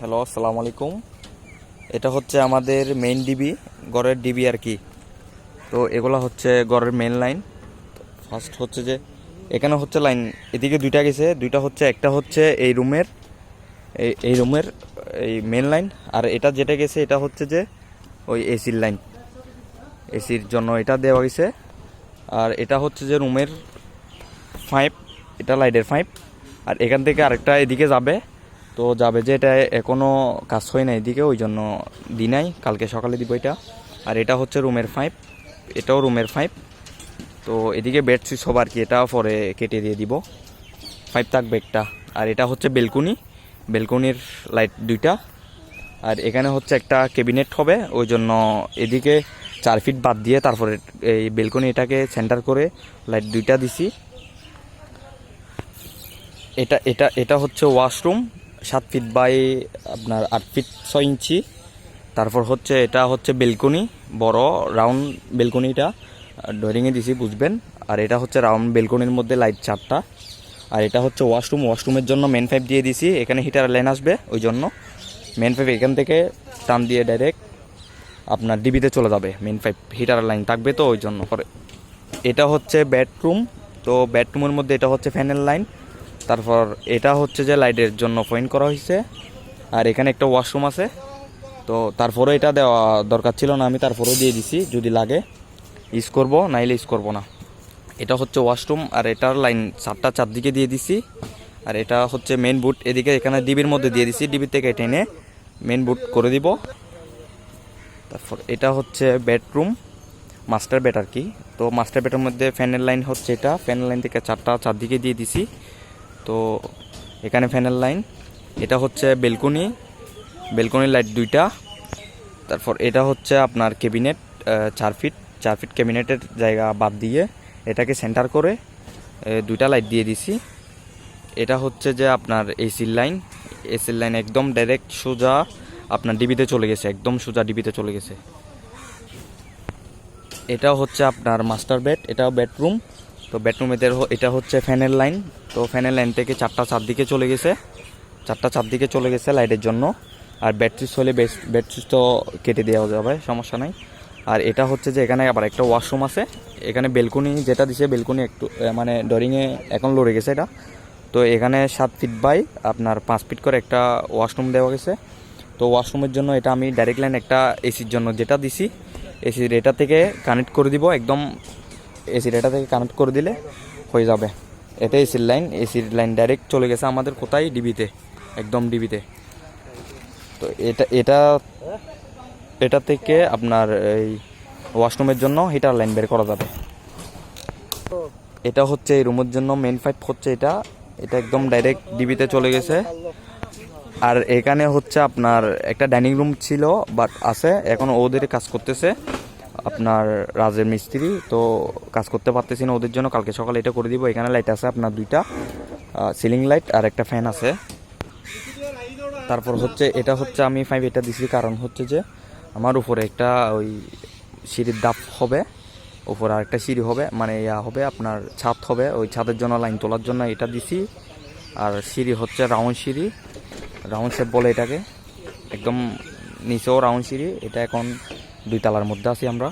Hello, আসসালামু আলাইকুম। এটা হচ্ছে আমাদের মেইন ডিবি, গড়ের ডিবি আর কি। তো এগুলো হচ্ছে গড়ের মেইন লাইন। ফার্স্ট হচ্ছে যে এখানে হচ্ছে লাইন, এদিকে দুইটা গেছে, দুইটা হচ্ছে, একটা হচ্ছে এই রুমের, এই রুমের এই মেইন লাইন, আর এটা যেটা গেছে এটা হচ্ছে যে ওই এসির লাইন, এসির জন্য এটা দেওয়া গেছে। আর এটা হচ্ছে যে রুমের পাইপ, এটা লাইটের পাইপ। আর এখান থেকে আরেকটা এদিকে যাবে, তো যাবে যে এটা এখনও কাজ হয় না এদিকে, ওই জন্য দিই নাই, কালকে সকালে দিব এটা। আর এটা হচ্ছে রুমের পাইপ, এটাও রুমের পাইপ। তো এদিকে বেড সুইচ হবে আর কি, এটা পরে কেটে দিয়ে দিব, পাইপ থাকবে একটা। আর এটা হচ্ছে বেলকুনি, বেলকুনির লাইট দুইটা। আর এখানে হচ্ছে একটা ক্যাবিনেট হবে, ওই জন্য এদিকে 4 ফিট বাদ দিয়ে তারপরে এই বেলকুনি এটাকে সেন্টার করে লাইট দুইটা দিছি। এটা এটা এটা হচ্ছে ওয়াশরুম, 7 ফিট বাই আপনার 8 ফিট 6 ইঞ্চি। তারপর হচ্ছে এটা হচ্ছে বেলকনি, বড় রাউন্ড বেলকনিটা ড্রয়িংয়ে দিছি, বুঝবেন। আর এটা হচ্ছে রাউন্ড বেলকনির মধ্যে লাইট 4টা। আর এটা হচ্ছে ওয়াশরুম, ওয়াশরুমের জন্য মেন পাইপ দিয়ে দিছি, এখানে হিটার লাইন আসবে, ওই জন্য মেন পাইপ এখান থেকে টান দিয়ে ডাইরেক্ট আপনার ডিবিতে চলে যাবে, মেন পাইপ হিটার লাইন থাকবে, তো ওই জন্য করে। এটা হচ্ছে বেডরুম, তো বেডরুমের মধ্যে এটা হচ্ছে ফ্যানের লাইন। তারপর এটা হচ্ছে যে লাইটের জন্য পয়েন্ট করা হয়েছে। আর এখানে একটা ওয়াশরুম আছে, তো তারপরে এটা দেওয়া দরকার ছিল না, আমি তারপরেও দিয়ে দিছি, যদি লাগে ইউজ করব, নাইলে ইউজ করব না। এটা হচ্ছে ওয়াশরুম, আর এটার লাইন 4টা 4 দিকে দিয়ে দিছি। আর এটা হচ্ছে মেন বুট, এদিকে এখানে ডিবির মধ্যে দিয়ে দিছি, ডিবির থেকে টেনে মেন বুট করে দিব। তারপর এটা হচ্ছে বেডরুম, মাস্টার বেড আর কি। তো মাস্টার বেডের মধ্যে ফ্যানের লাইন হচ্ছে এটা, ফ্যানের লাইন থেকে 4টা 4 দিকে দিয়ে দিছি। তো এখানে ফ্যানের লাইন, এটা হচ্ছে বেলকনি, বেলকনির লাইট দুইটা। তারপর এটা হচ্ছে আপনার ক্যাবিনেট, 4 ফিট 4 ফিট ক্যাবিনেটের জায়গা বাদ দিয়ে এটাকে সেন্টার করে দুইটা লাইট দিয়ে দিছি। এটা হচ্ছে যে আপনার এসির লাইন, এসির লাইন একদম ডাইরেক্ট সোজা আপনার ডিবিতে চলে গেছে, একদম সোজা ডিবিতে চলে গেছে। এটা হচ্ছে আপনার মাস্টার বেড, এটাও বেডরুম। তো বেডরুমের এটা হচ্ছে ফ্যানের লাইন, তো ফ্যানের লাইন থেকে 4টা 4 দিকে চলে গেছে, 4টা 4 দিকে চলে গেছে লাইটের জন্য। আর ব্যাটারি হলে ব্যাটারি তো কেটে দেওয়া যাবে, সমস্যা নাই। আর এটা হচ্ছে যে এখানে আবার একটা ওয়াশরুম আছে, এখানে বেলকনি যেটা দিছে, বেলকনি একটু মানে ডরিংয়ে এখন লড়ে গেছে এটা। তো এখানে 7 ফিট বাই আপনার 5 ফিট করে একটা ওয়াশরুম দেওয়া গেছে। তো ওয়াশরুমের জন্য এটা আমি ডাইরেক্ট লাইন একটা এসির জন্য যেটা দিছি, এসির এটা থেকে কানেক্ট করে দিব, একদম এসির এটা থেকে কানেক্ট করে দিলে হয়ে যাবে। এটা এসির লাইন, এসির লাইন ডাইরেক্ট চলে গেছে আমাদের কোথায়, ডিবিতে, একদম ডিবিতে। তো এটা এটা এটা থেকে আপনার এই ওয়াশরুমের জন্য হিটার লাইন বের করা যাবে। এটা হচ্ছে এই রুমের জন্য মেন পাইপ হচ্ছে এটা, এটা একদম ডাইরেক্ট ডিবিতে চলে গেছে। আর এখানে হচ্ছে আপনার একটা ডাইনিং রুম ছিল, বাট আছে এখন, ওদের কাজ করতেছে আপনার রাজের মিস্ত্রি, তো কাজ করতে পারতেছি না ওদের জন্য, কালকে সকালে এটা করে দিব। এখানে লাইট আছে আপনার দুইটা, সিলিং লাইট আর একটা ফ্যান আছে। তারপর হচ্ছে এটা হচ্ছে আমি 5 এটা দিছি, কারণ হচ্ছে যে আমার উপরে একটা ওই সিঁড়ির ধাপ হবে, উপরে আরেকটা সিঁড়ি হবে, মানে হবে আপনার ছাদ হবে, ওই ছাদের জন্য লাইন তোলার জন্য এটা দিছি। আর সিঁড়ি হচ্ছে রাউন্ড সিঁড়ি, রাউন্ড শেপ বলে এটাকে, একদম নিচেও রাউন্ড সিঁড়ি। এটা এখন 2 তলার মধ্যে আছি আমরা।